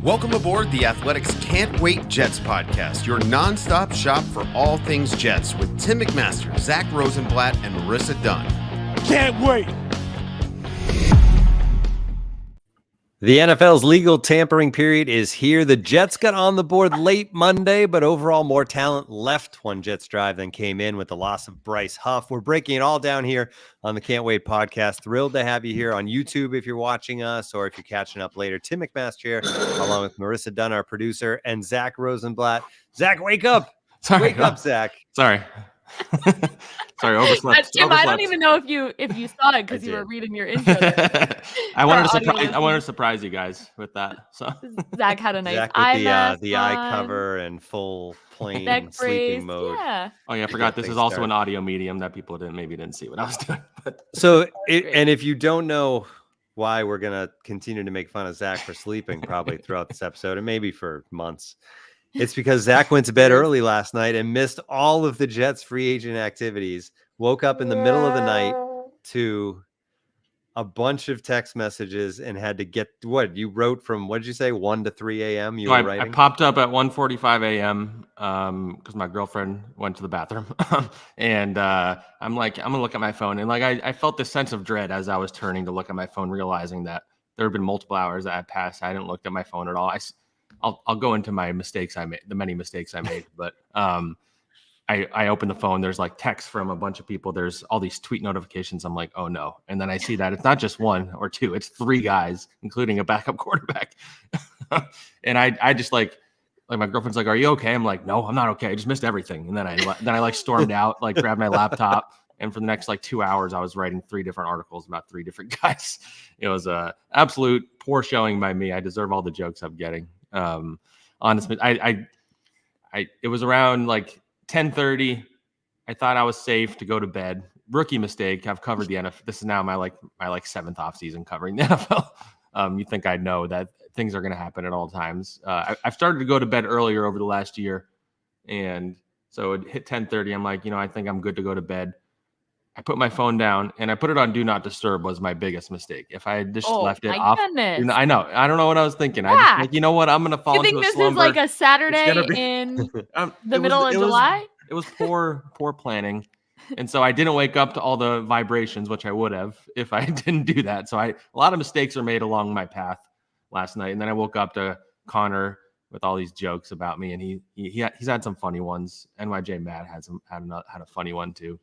Welcome aboard the Athletics Can't Wait Jets podcast, your nonstop shop for all things Jets with Tim McMaster, Zack Rosenblatt, and Marissa Dunn. Can't wait! The NFL's legal tampering period is here. The Jets got on the board late Monday, but overall more talent left one Jets drive than came in with the loss of Bryce Huff. We're breaking it all down here on the Can't Wait podcast. Thrilled to have you here on YouTube if you're watching us or if you're catching up later. Tim McMaster here, along with Marissa Dunn, our producer, and Zack Rosenblatt. Zack, wake up! Wake up, Zack. Sorry. Sorry, overslept. Tim, I don't even know if you saw it because you were reading your intro. I wanted to surprise you guys with that. So Zach had a nice Zack with the eye cover and full plain sleeping mode. Yeah. Oh yeah, I forgot this is also an audio medium that people didn't see what I was doing. But. And if you don't know why we're gonna continue to make fun of Zack for sleeping probably throughout this episode and maybe for months. It's because Zack went to bed early last night and missed all of the Jets free agent activities. Woke up in the middle of the night to a bunch of text messages and had to get what you wrote from. What did you say? 1 to 3 a.m. You were writing. I popped up at 1:45 a.m. Because my girlfriend went to the bathroom, and I'm like, I'm gonna look at my phone, and like I felt this sense of dread as I was turning to look at my phone, realizing that there have been multiple hours that had passed. I hadn't looked at my phone at all. I'll go into my mistakes I made, the many mistakes I made, but I opened the phone. There's like text from a bunch of people. There's all these tweet notifications. I'm like, oh no. And then I see that it's not just one or two, it's 3 guys, including a backup quarterback. And I just like my girlfriend's like, are you okay? I'm like, no, I'm not okay. I just missed everything. And then I like stormed out, like grabbed my laptop. And for the next like 2 hours, I was writing 3 different articles about 3 different guys. It was a absolute poor showing by me. I deserve all the jokes I'm getting. Honestly, it was around like 10:30. I thought I was safe to go to bed. Rookie mistake. I've covered the NFL. This is now my 7th off season covering the NFL. You think I know that things are going to happen at all times. I've started to go to bed earlier over the last year. And so it hit 10:30. I'm like, I think I'm good to go to bed. I put my phone down and I put it on Do Not Disturb was my biggest mistake. If I had just left it off, goodness. I know. I don't know what I was thinking. I just like, you know what? I'm going to fall into a slumber. You think this is like a Saturday in the middle of July? It was poor planning. And so I didn't wake up to all the vibrations, which I would have if I didn't do that. So a lot of mistakes were made along my path last night. And then I woke up to Connor with all these jokes about me. And he's had some funny ones. NYJ Matt had a funny one too.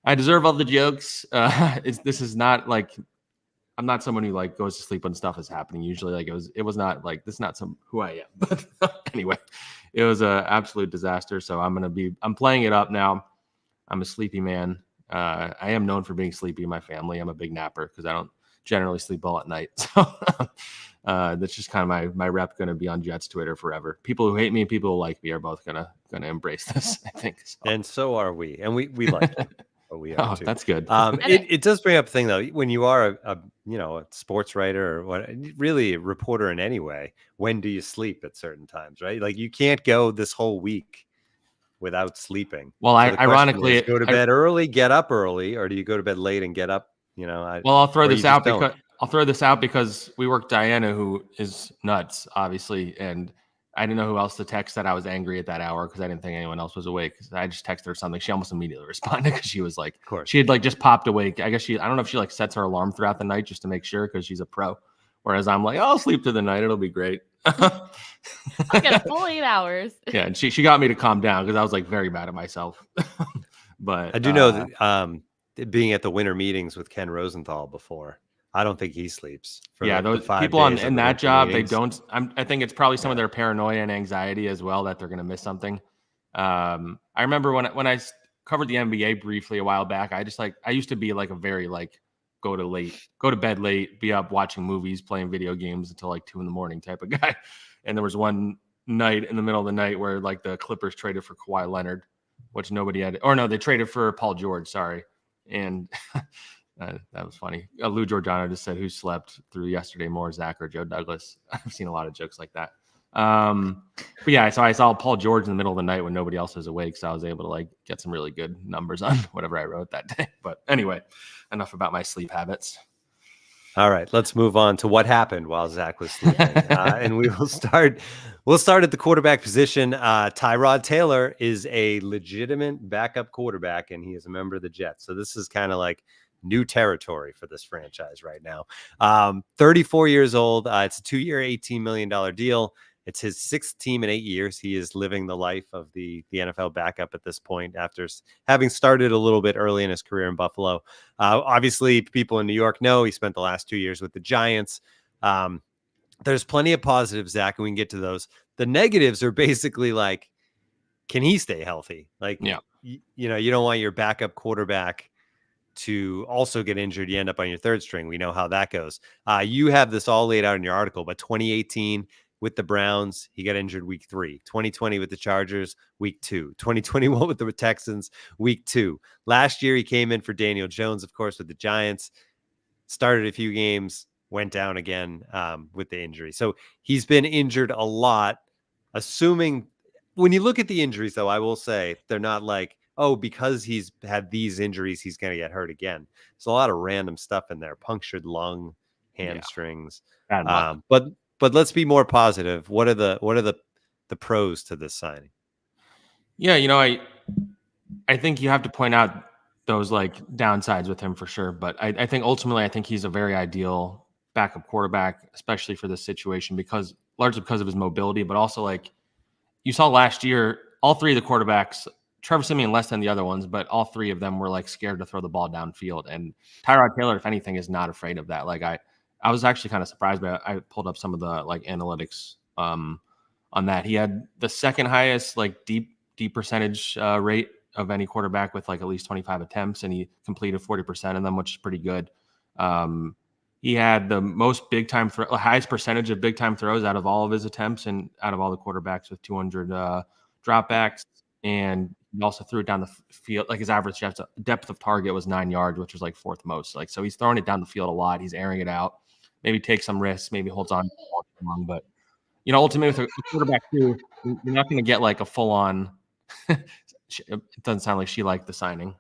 I deserve all the jokes. This is not like I'm not someone who like goes to sleep when stuff is happening. Usually, like it was not like this is not who I am. But anyway, it was an absolute disaster. So I'm playing it up now. I'm a sleepy man. I am known for being sleepy in my family. I'm a big napper because I don't generally sleep well at night. So that's just kind of my rep going to be on Jets Twitter forever. People who hate me and people who like me are both gonna embrace this, I think. So. And so are we. And we like it. We are too. That's good. It does bring up a thing though. When you are a sports writer or what, really a reporter in any way, when do you sleep at certain times, right? Like you can't go this whole week without sleeping. Well, so ironically, go to bed early, get up early, or do you go to bed late and get up? I'll throw this out because we work Diana, who is nuts, obviously, and I didn't know who else to text that I was angry at that hour because I didn't think anyone else was awake. I just texted her something. She almost immediately responded because she was like, of course, she had like just popped awake. I guess I don't know if she like sets her alarm throughout the night just to make sure because she's a pro. Whereas I'm like, I'll sleep through the night. It'll be great. I'll get a full 8 hours. Yeah. And she got me to calm down because I was like very mad at myself. But I do know that being at the winter meetings with Ken Rosenthal before, I don't think he sleeps. Those people in that job, meetings. They don't. I think it's probably some of their paranoia and anxiety as well that they're going to miss something. I remember when I covered the NBA briefly a while back, I used to be like a very like go to bed late, be up watching movies, playing video games until like 2 a.m. type of guy. And there was one night in the middle of the night where like the Clippers traded for Kawhi Leonard, which nobody had, or no, they traded for Paul George. Sorry, and. That was funny. Lou Giordano just said, who slept through yesterday more, Zach or Joe Douglas? I've seen a lot of jokes like that. But yeah, so I saw Paul George in the middle of the night when nobody else was awake. So I was able to like get some really good numbers on whatever I wrote that day. But anyway, enough about my sleep habits. All right, let's move on to what happened while Zach was sleeping, and we will start. We'll start at the quarterback position. Tyrod Taylor is a legitimate backup quarterback, and he is a member of the Jets. So this is kind of like new territory for this franchise right now. 34 years old. It's a 2-year, $18 million deal. It's his 6th team in 8 years. He is living the life of the NFL backup at this point after having started a little bit early in his career in Buffalo. Obviously, people in New York know he spent the last 2 years with the Giants. There's plenty of positives, Zach, and we can get to those. The negatives are basically like, can he stay healthy? Like, you don't want your backup quarterback to also get injured. You end up on your 3rd string. We know how that goes. You have this all laid out in your article, but 2018 with the Browns, he got injured week 3. 2020 with the Chargers, week 2. 2021 with the Texans, week 2. Last year, he came in for Daniel Jones, of course, with the Giants. Started a few games, went down again with the injury. So he's been injured a lot. Assuming, when you look at the injuries, though, I will say they're not like, oh, because he's had these injuries, he's going to get hurt again. There's a lot of random stuff in there. Punctured lung, hamstrings. But let's be more positive. What are the pros to this signing? Yeah, I think you have to point out those like downsides with him for sure. But I think ultimately, I think he's a very ideal backup quarterback, especially for this situation, largely because of his mobility, but also like you saw last year, all 3 of the quarterbacks, Trevor Siemian less than the other ones, but all 3 of them were like scared to throw the ball downfield. And Tyrod Taylor, if anything, is not afraid of that. Like I was actually kind of surprised by it. I pulled up some of the like analytics on that. He had the 2nd highest like deep percentage rate of any quarterback with like at least 25 attempts, and he completed 40% of them, which is pretty good. He had the most highest percentage of big time throws out of all of his attempts and out of all the quarterbacks with 200 dropbacks. And he also threw it down the field. Like his average depth of target was 9 yards, which was like 4th most. Like, so he's throwing it down the field a lot. He's airing it out. Maybe takes some risks. Maybe holds on to the ball too long. But ultimately with a quarterback too, you're not going to get like a full on. It doesn't sound like she liked the signing.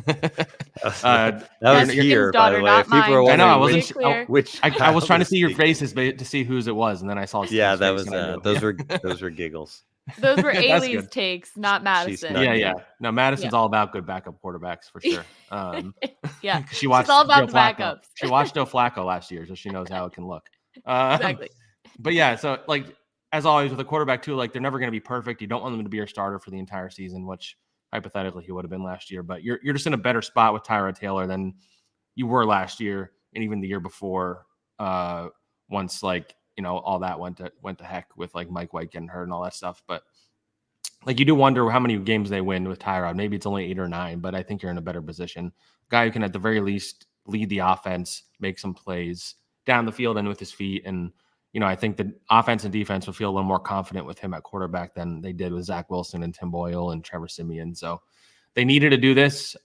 That was here, by the way. If people are wondering, I know I was trying to see your faces to see whose it was, and then I saw. Yeah, that was those were giggles. Those were Ailey's takes, not Madison. Yeah. No, Madison's all about good backup quarterbacks for sure. Yeah, she's all about the backups. She watched Joe Flacco last year, so she knows how it can look. Exactly. But yeah, so like as always with a quarterback too, like they're never going to be perfect. You don't want them to be your starter for the entire season, which hypothetically he would have been last year. But you're just in a better spot with Tyrod Taylor than you were last year and even the year before. Once like all that went to heck with like Mike White getting hurt and all that stuff. But like you do wonder how many games they win with Tyrod. Maybe it's only 8 or 9, but I think you're in a better position. Guy who can at the very least lead the offense, make some plays down the field and with his feet. And I think the offense and defense will feel a little more confident with him at quarterback than they did with Zach Wilson and Tim Boyle and Trevor Siemian. So they needed to do this.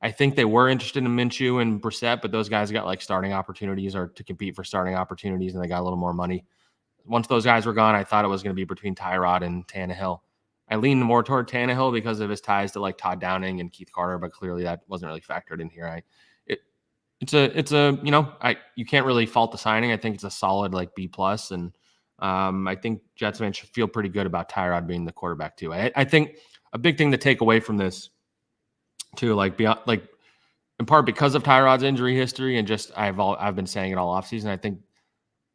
I think they were interested in Minshew and Brissett, but those guys got like starting opportunities or to compete for starting opportunities, and they got a little more money. Once those guys were gone, I thought it was going to be between Tyrod and Tannehill. I leaned more toward Tannehill because of his ties to like Todd Downing and Keith Carter, but clearly that wasn't really factored in here. You can't really fault the signing. I think it's a solid like B+, and I think Jets fans should feel pretty good about Tyrod being the quarterback too. I think a big thing to take away from this too, like beyond, like in part because of Tyrod's injury history, and just I've been saying it all offseason. I think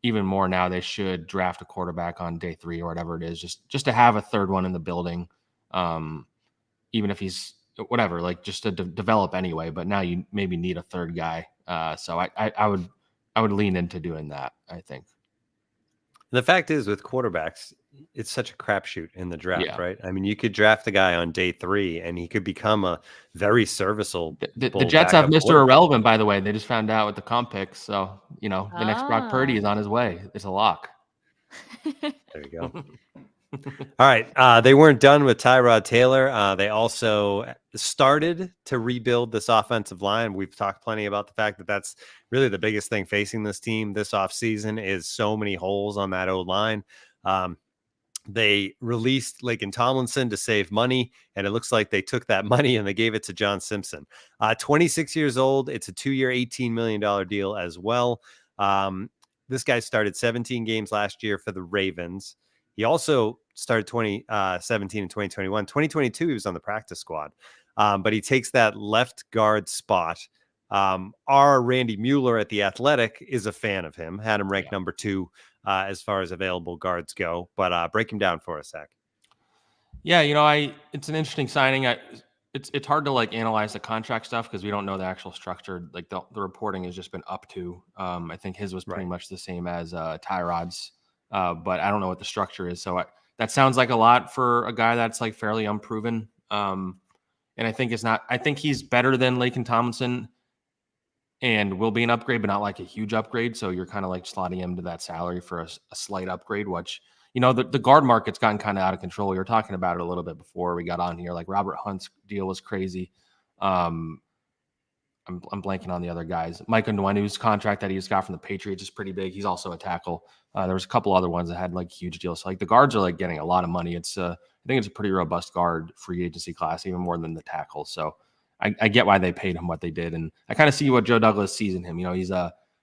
even more now they should draft a quarterback on day 3 or whatever it is, just to have a third one in the building, even if he's whatever, like just to develop anyway. But now you maybe need a third guy. So I would lean into doing that, I think. The fact is, with quarterbacks, it's such a crapshoot in the draft, right? I mean, you could draft a guy on day 3, and he could become a very serviceable. The Jets have Mr. Irrelevant, by the way. They just found out with the comp picks, so the next Brock Purdy is on his way. It's a lock. There you go. All right. They weren't done with Tyrod Taylor. They also started to rebuild this offensive line. We've talked plenty about the fact that that's really the biggest thing facing this team this offseason is so many holes on that O-line. They released Laken Tomlinson to save money, and it looks like they took that money and they gave it to John Simpson. 26 years old. It's a 2-year, $18 million deal as well. This guy started 17 games last year for the Ravens. He also started 2017 and 2021. 2022, he was on the practice squad, but he takes that left guard spot. Our Randy Mueller at The Athletic is a fan of him, had him ranked number 2 as far as available guards go, but break him down for us, Zach. Yeah, it's an interesting signing. It's hard to like analyze the contract stuff because we don't know the actual structure. Like the reporting has just been up to. I think his was pretty much the same as Tyrod's, but I don't know what the structure is. So that sounds like a lot for a guy that's like fairly unproven. And I think it's not. I think he's better than Laken Tomlinson, and will be an upgrade, but not like a huge upgrade. So you're kind of like slotting him to that salary for a slight upgrade, which, the guard market's gotten kind of out of control. We were talking about it a little bit before we got on here. Like Robert Hunt's deal was crazy. I'm blanking on the other guys. Micah Nwanu's contract that he just got from the Patriots is pretty big. He's also a tackle. There was a couple other ones that had like huge deals. So like the guards are like getting a lot of money. I think it's a pretty robust guard free agency class, even more than the tackles. So I get why they paid him what they did. And I kind of see what Joe Douglas sees in him.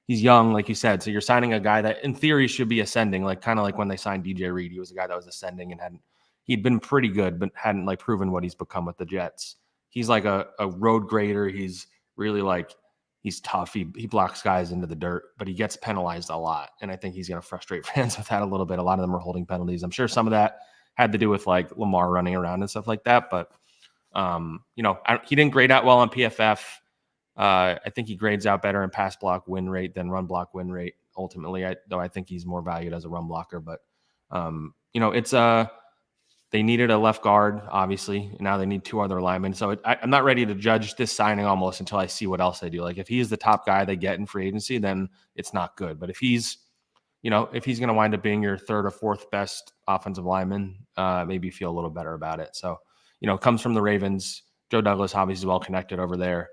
He's young, like you said. So you're signing a guy that in theory should be ascending, like kind of like when they signed DJ Reed. He was a guy that was ascending and he'd been pretty good, but hadn't like proven what he's become with the Jets. He's like a road grader. He's really like, he's tough. He blocks guys into the dirt, but he gets penalized a lot. And I think he's going to frustrate fans with that a little bit. A lot of them are holding penalties. I'm sure some of that had to do with like Lamar running around and stuff like that. But he didn't grade out well on PFF. I think he grades out better in pass block win rate than run block win rate. Ultimately, though I think he's more valued as a run blocker. But they needed a left guard, obviously, and now they need 2 other linemen. So I'm not ready to judge this signing almost until I see what else they do. Like if he's the top guy they get in free agency, then it's not good. But if he's going to wind up being your 3rd or 4th best offensive lineman, maybe feel a little better about it. So. Comes from the Ravens. Joe Douglas obviously is well connected over there.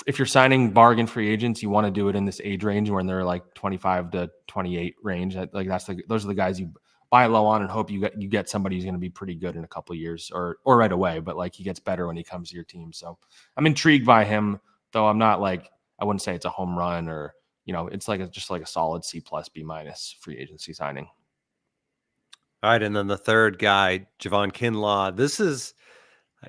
If you're signing bargain free agents, you want to do it in this age range when they're like 25 to 28 range. Like those are the guys you buy low on and hope you get somebody who's going to be pretty good in a couple of years or right away. But like he gets better when he comes to your team. So I'm intrigued by him, though. I'm not like, I wouldn't say it's a home run or it's like just like a solid C+, B- free agency signing. All right, and then the third guy, Javon Kinlaw. This is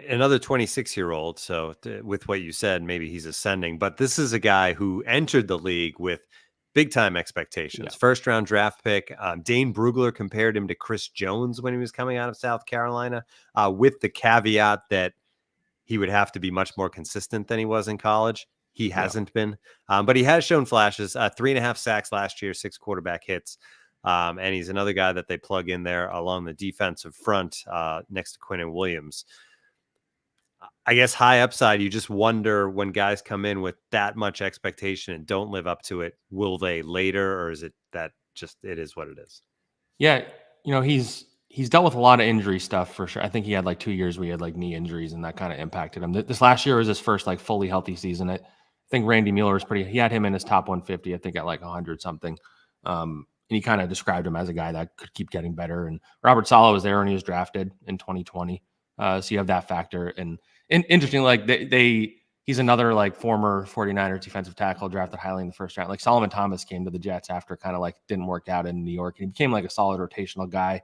another 26-year-old. So with what you said, maybe he's ascending. But this is a guy who entered the league with big-time expectations. Yeah. First-round draft pick. Dane Brugler compared him to Chris Jones when he was coming out of South Carolina, with the caveat that he would have to be much more consistent than he was in college. He hasn't been. But he has shown flashes. 3.5 sacks last year, 6 quarterback hits. And he's another guy that they plug in there along the defensive front next to Quinnen Williams. I guess high upside, you just wonder when guys come in with that much expectation and don't live up to it, will they later, or is it that just it is what it is? Yeah, he's dealt with a lot of injury stuff for sure. I think he had like 2 years where he had like knee injuries and that kind of impacted him. This last year was his first like fully healthy season. I think Randy Mueller was he had him in his top 150, I think at like 100 something. And he kind of described him as a guy that could keep getting better. And Robert Saleh was there when he was drafted in 2020. So you have that factor. And interesting, like he's another like former 49ers defensive tackle drafted highly in the first round. Like Solomon Thomas came to the Jets after kind of like didn't work out in New York. And he became like a solid rotational guy.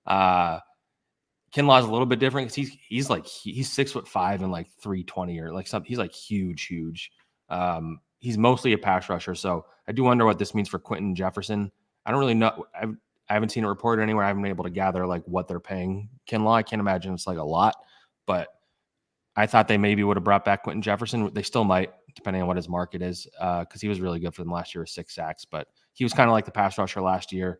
Kinlaw is a little bit different because he's 6'5" and like 320 or like something. He's like huge. He's mostly a pass rusher. So I do wonder what this means for Quentin Jefferson. I don't really know. I haven't seen it reported anywhere. I haven't been able to gather like what they're paying Kinlaw. I can't imagine it's like a lot, but I thought they maybe would have brought back Quentin Jefferson. They still might, depending on what his market is, because he was really good for them last year with 6 sacks. But he was kind of like the pass rusher last year,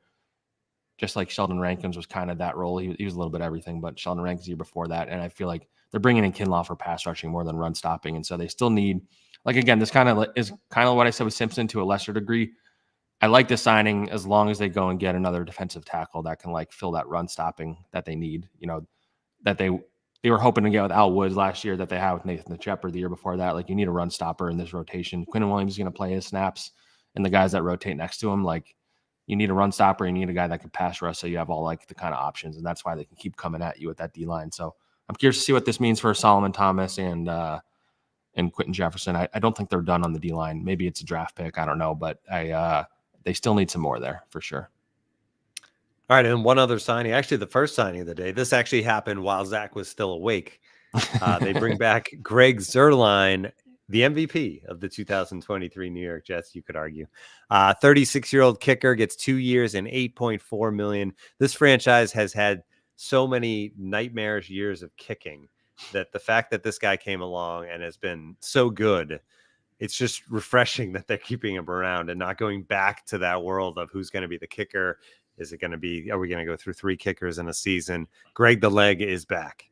just like Sheldon Rankins was kind of that role. He was a little bit of everything, but Sheldon Rankins the year before that. And I feel like they're bringing in Kinlaw for pass rushing more than run stopping. And so they still need, like, again, this kind of is kind of what I said with Simpson to a lesser degree. I like this signing as long as they go and get another defensive tackle that can like fill that run stopping that they need, that they were hoping to get with Al Woods last year, that they had with Nathan Shepard the year before that. Like, you need a run stopper in this rotation. Quinnen Williams is going to play his snaps, and the guys that rotate next to him, like, you need a run stopper, you need a guy that can pass rush, so you have all like the kind of options, and that's why they can keep coming at you with that D-line. So I'm curious to see what this means for Solomon Thomas and Quentin Jefferson. I don't think they're done on the D-line. Maybe it's a draft pick. I don't know, but they still need some more there for sure. All right, and one other signing, actually the first signing of the day. This actually happened while Zach was still awake. They bring back Greg Zuerlein, the MVP of the 2023 New York Jets, you could argue. 36-year-old kicker gets 2 years and $8.4 million. This franchise has had so many nightmarish years of kicking that the fact that this guy came along and has been so good, it's just refreshing that they're keeping him around and not going back to that world of who's going to be the kicker. Is it going to be, are we going to go through 3 kickers in a season? Greg the Leg is back.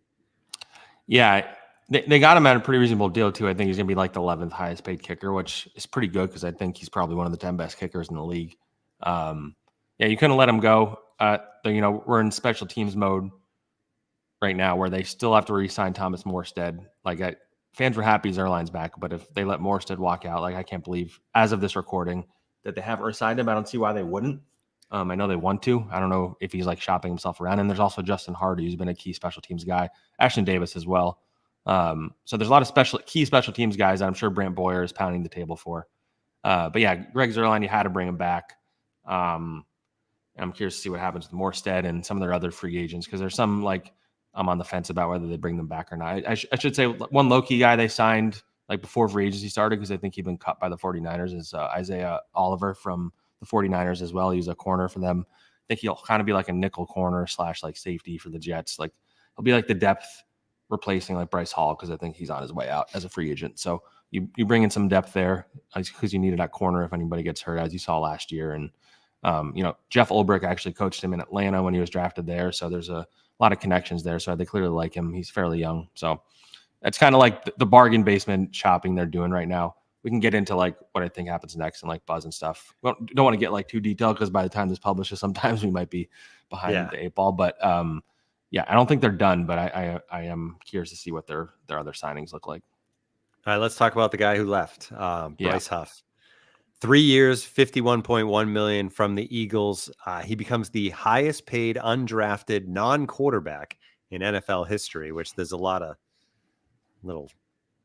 Yeah, they got him at a pretty reasonable deal, too. I think he's going to be like the 11th highest paid kicker, which is pretty good because I think he's probably one of the 10 best kickers in the league. Yeah, you couldn't let him go. We're in special teams mode right now where they still have to re-sign Thomas Morstead. Fans were happy Zuerlein's back, but if they let Morstead walk out, I can't believe, as of this recording, that they haven't re-signed him. I don't see why they wouldn't. I know they want to. I don't know if he's shopping himself around. And there's also Justin Hardy, who's been a key special teams guy. Ashton Davis as well. So there's a lot of key special teams guys that I'm sure Brant Boyer is pounding the table for. But yeah, Greg Zuerlein, you had to bring him back. And I'm curious to see what happens with Morstead and some of their other free agents, because there's some I'm on the fence about whether they bring them back or not. I should say one low-key guy they signed before free agency started, because I think he'd been cut by the 49ers, is Isaiah Oliver from the 49ers as well. He's a corner for them. I think he'll kind of be like a nickel corner / safety for the Jets. He'll be the depth replacing Bryce Hall, because I think he's on his way out as a free agent. So you bring in some depth there because you needed that corner if anybody gets hurt, as you saw last year. And Jeff Ulbrich actually coached him in Atlanta when he was drafted there. So there's a lot of connections there. So they clearly like him. He's fairly young. So that's kind of the bargain basement shopping they're doing right now. We can get into what I think happens next and buzz and stuff. We don't want to get too detailed, because by the time this publishes, sometimes we might be behind the 8 ball. But yeah, I don't think they're done, but I am curious to see what their other signings look like. All right, let's talk about the guy who left, Bryce Huff. 3 years, $51.1 million from the Eagles. He becomes the highest paid undrafted non-quarterback in NFL history, which there's a lot of little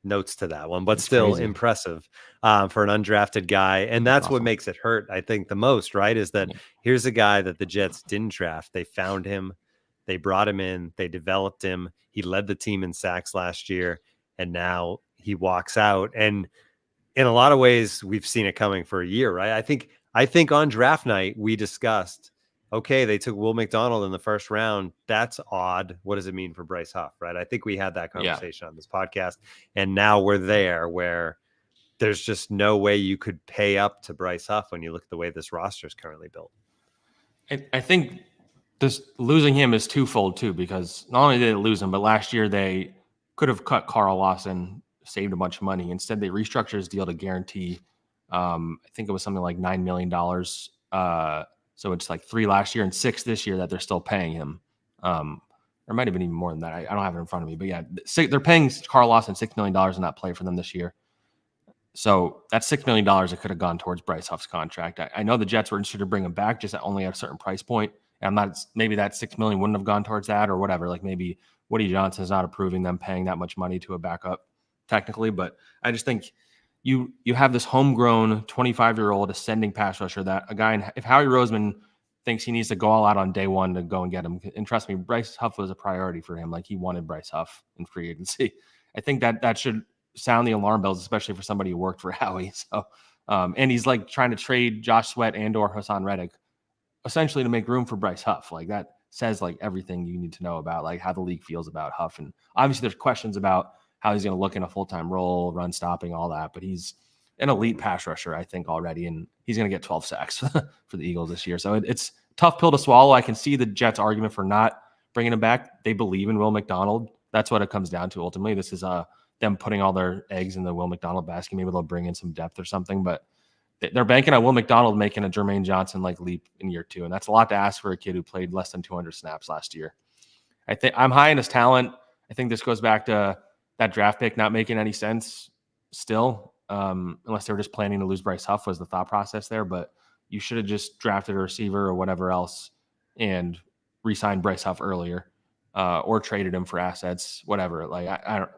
notes to that one, but it's still crazy. Impressive for an undrafted guy. And that's awesome. What makes it hurt, I think, the most, right? Is that here's a guy that the Jets didn't draft. They found him. They brought him in. They developed him. He led the team in sacks last year, and now he walks out. And in a lot of ways, we've seen it coming for a year, right? I think on draft night, we discussed, okay, they took Will McDonald in the first round. That's odd. What does it mean for Bryce Huff, right? I think we had that conversation on this podcast. And now we're there where there's just no way you could pay up to Bryce Huff when you look at the way this roster is currently built. I think this losing him is twofold too, because not only did they lose him, but last year they could have cut Carl Lawson, saved a bunch of money. Instead, they restructured his deal to guarantee, I think it was something like $9 million. So it's 3 last year and 6 this year that they're still paying him. Or it might have been even more than that. I don't have it in front of me, but yeah, they're paying Carl Lawson $6 million in that play for them this year. So that's $6 million that could have gone towards Bryce Huff's contract. I know the Jets were interested to bring him back, just at only at a certain price point. And maybe that $6 million wouldn't have gone towards that or whatever. Maybe Woody Johnson's not approving them paying that much money to a backup technically, but I just think you have this homegrown 25-year-old ascending pass rusher that a guy, if Howie Roseman thinks he needs to go all out on day one to go and get him, and trust me, Bryce Huff was a priority for him. He wanted Bryce Huff in free agency. I think that should sound the alarm bells, especially for somebody who worked for Howie. So, and he's trying to trade Josh Sweat and or Hassan Reddick essentially to make room for Bryce Huff. That says everything you need to know about how the league feels about Huff. And obviously there's questions about how he's going to look in a full-time role, run stopping, all that. But he's an elite pass rusher, I think, already. And he's going to get 12 sacks for the Eagles this year. So it's a tough pill to swallow. I can see the Jets' argument for not bringing him back. They believe in Will McDonald. That's what it comes down to ultimately. This is them putting all their eggs in the Will McDonald basket. Maybe they'll bring in some depth or something. But they're banking on Will McDonald making a Jermaine Johnson leap in year 2. And that's a lot to ask for a kid who played less than 200 snaps last year. I think I'm high in his talent. I think this goes back to that draft pick not making any sense still, unless they were just planning to lose Bryce Huff was the thought process there. But you should have just drafted a receiver or whatever else and re-signed Bryce Huff earlier, or traded him for assets, whatever. Like I don't.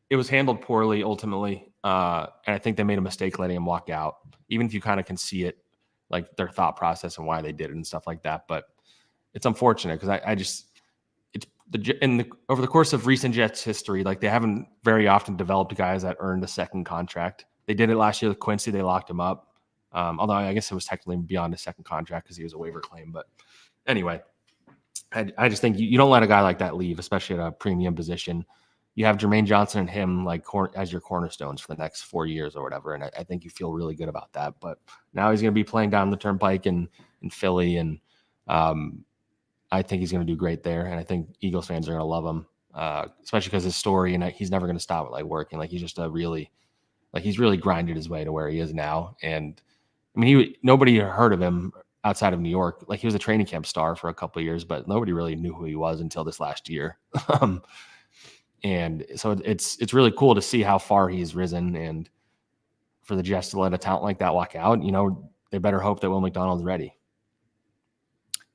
It was handled poorly ultimately, and I think they made a mistake letting him walk out. Even if you kind of can see it, like their thought process and why they did it and stuff like that. But it's unfortunate because I just over the course of recent Jets history, like they haven't very often developed guys that earned a second contract. They did it last year with Quincy. They locked him up. Although I guess it was technically beyond a second contract because he was a waiver claim. But anyway, I just think you don't let a guy like that leave, especially at a premium position. You have Jermaine Johnson and him like as your cornerstones for the next 4 years or whatever. And I think you feel really good about that. But now he's going to be playing down the turnpike in Philly. And I think he's going to do great there. And I think Eagles fans are going to love him, especially because his story, and he's never going to stop at like working. Like he's just he's really grinded his way to where he is now. And I mean, nobody heard of him outside of New York. Like he was a training camp star for a couple of years, but nobody really knew who he was until this last year. And so it's really cool to see how far he's risen, and for the Jets to let a talent like that walk out, they better hope that Will McDonald's ready.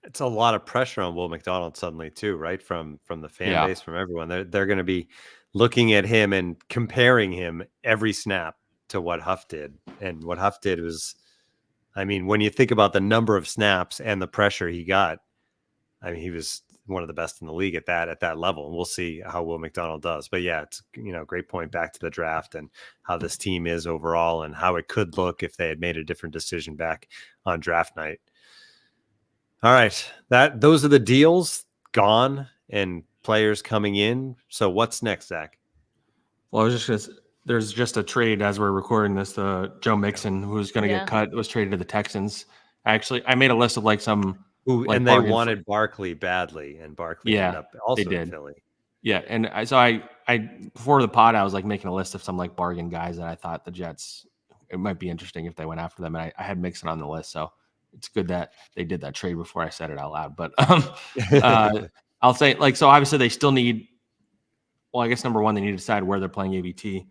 It's a lot of pressure on Will McDonald suddenly too, right? From the fan base, from everyone. They're going to be looking at him and comparing him every snap to what Huff did. And what Huff did was, I mean, when you think about the number of snaps and the pressure he got, I mean, he was one of the best in the league at that level. And we'll see how Will McDonald does. But yeah, it's, great point back to the draft and how this team is overall and how it could look if they had made a different decision back on draft night. All right. Those are the deals gone and players coming in. So what's next, Zach? Well, there's just a trade as we're recording this. Joe Mixon, who's going to get cut, was traded to the Texans. I made a list of and they wanted Barkley badly, and Barkley ended up also in Philly. Yeah, and I before the pod, I was making a list of some bargain guys that I thought the Jets, it might be interesting if they went after them, and I had Mixon on the list, so it's good that they did that trade before I said it out loud. But I'll say so obviously they still need. Well, I guess number one, they need to decide where they're playing AVT,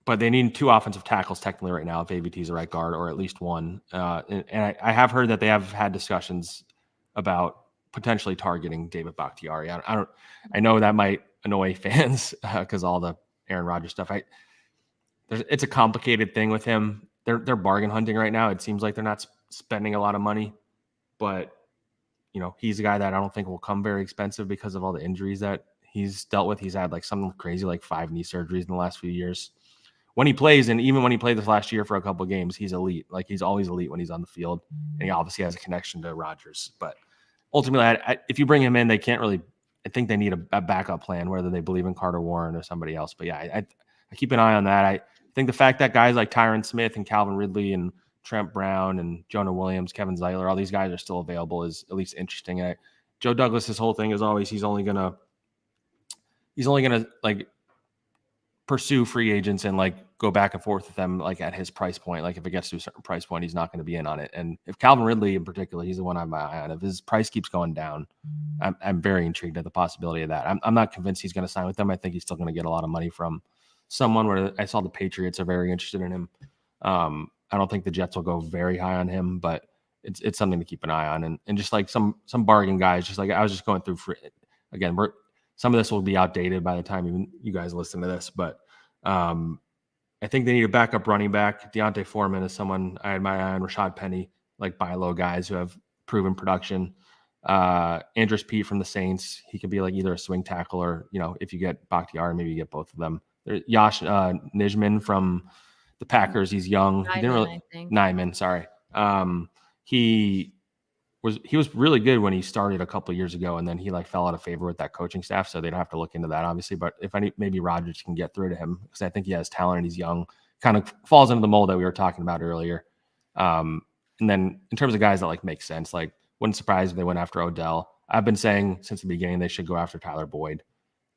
but they need 2 offensive tackles technically right now if AVT is the right guard, or at least one. And I have heard that they have had discussions about potentially targeting David Bakhtiari. I know that might annoy fans because all the Aaron Rodgers stuff. It's a complicated thing with him. They're bargain hunting right now. It seems like they're not spending a lot of money, but he's a guy that I don't think will come very expensive because of all the injuries that he's dealt with. He's had something crazy, 5 knee surgeries in the last few years. When he plays, and even when he played this last year for a couple of games, he's elite. He's always elite when he's on the field, and he obviously has a connection to Rodgers. But ultimately, if you bring him in, they can't really. I think they need a backup plan, whether they believe in Carter Warren or somebody else. But yeah, I keep an eye on that. I think the fact that guys like Tyron Smith and Calvin Ridley and Trent Brown and Jonah Williams, Kevin Zeitler, all these guys are still available is at least interesting. Joe Douglas's whole thing is always he's only gonna pursue free agents and go back and forth with them at his price point. If it gets to a certain price point, he's not going to be in on it. And if Calvin Ridley in particular, he's the one I have my eye on. If his price keeps going down, I'm very intrigued at the possibility of that. I'm not convinced he's going to sign with them. I think he's still going to get a lot of money from someone. Where I saw the Patriots are very interested in him. I don't think the Jets will go very high on him, but it's something to keep an eye on. And just some bargain guys, just I was just going through again, some of this will be outdated by the time even you guys listen to this, but I think they need a backup running back. Deontay Foreman is someone I had my eye on. Rashad Penny, buy low guys who have proven production. Andres Pete from the Saints, he could be either a swing tackle or, if you get Bakhtiari, maybe you get both of them. Josh Nijman from the Packers, he's young. Nijman, sorry. He was really good when he started a couple of years ago, and then he fell out of favor with that coaching staff, so they don't have to look into that, obviously. But maybe Rodgers can get through to him because I think he has talent and he's young, kind of falls into the mold that we were talking about earlier. And then in terms of guys that make sense, wouldn't surprise if they went after Odell. I've been saying since the beginning they should go after Tyler Boyd.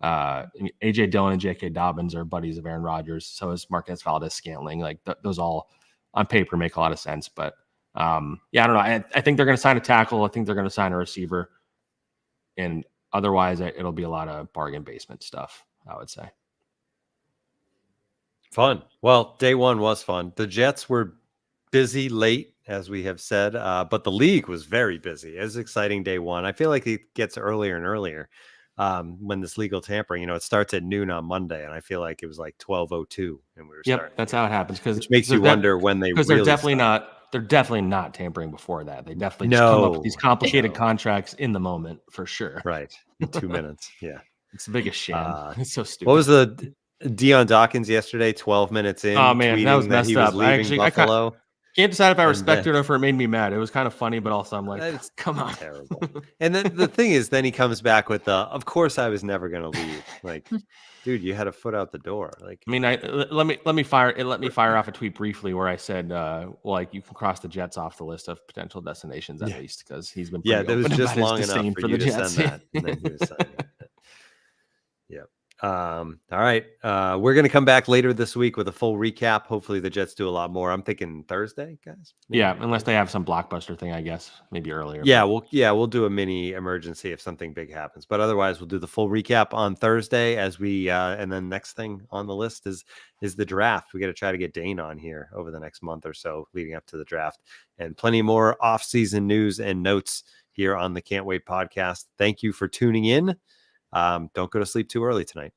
AJ Dillon and J.K. Dobbins are buddies of Aaron Rodgers. So is Marquez Valdez-Scantling. Those all on paper make a lot of sense, but. I don't know. I think they're going to sign a tackle. I think they're going to sign a receiver. And otherwise, it'll be a lot of bargain basement stuff, I would say. Fun. Well, day one was fun. The Jets were busy late, as we have said, but the league was very busy. It was exciting day one. I feel like it gets earlier and earlier when this legal tampering. It starts at noon on Monday, and I feel like it was like 12:02, and we were starting. That's how it happens. Which makes you wonder when they because really they're definitely not tampering before that. They definitely just come up with these complicated contracts in the moment for sure. Right, in 2 minutes. Yeah, it's the biggest sham. It's so stupid. What was the Deion Dawkins yesterday? 12 minutes in. Oh man, that was messed up. Buffalo. I can't decide if I respected it or if it made me mad. It was kind of funny, but also I'm like, it's come on, terrible. And then the thing is, then he comes back with of course I was never going to leave. Like, dude, you had a foot out the door. Like, I mean, let me fire off a tweet briefly where I said, like you can cross the Jets off the list of potential destinations at least because he's been that was just long enough for you to send that. And then he was signing it. Yeah. All right. We're going to come back later this week with a full recap. Hopefully the Jets do a lot more. I'm thinking Thursday, guys. Maybe. Yeah, unless they have some blockbuster thing, I guess maybe earlier. Yeah, we'll do a mini emergency if something big happens. But otherwise, we'll do the full recap on Thursday as we and then next thing on the list is the draft. We got to try to get Dane on here over the next month or so leading up to the draft, and plenty more off-season news and notes here on the Can't Wait podcast. Thank you for tuning in. Don't go to sleep too early tonight.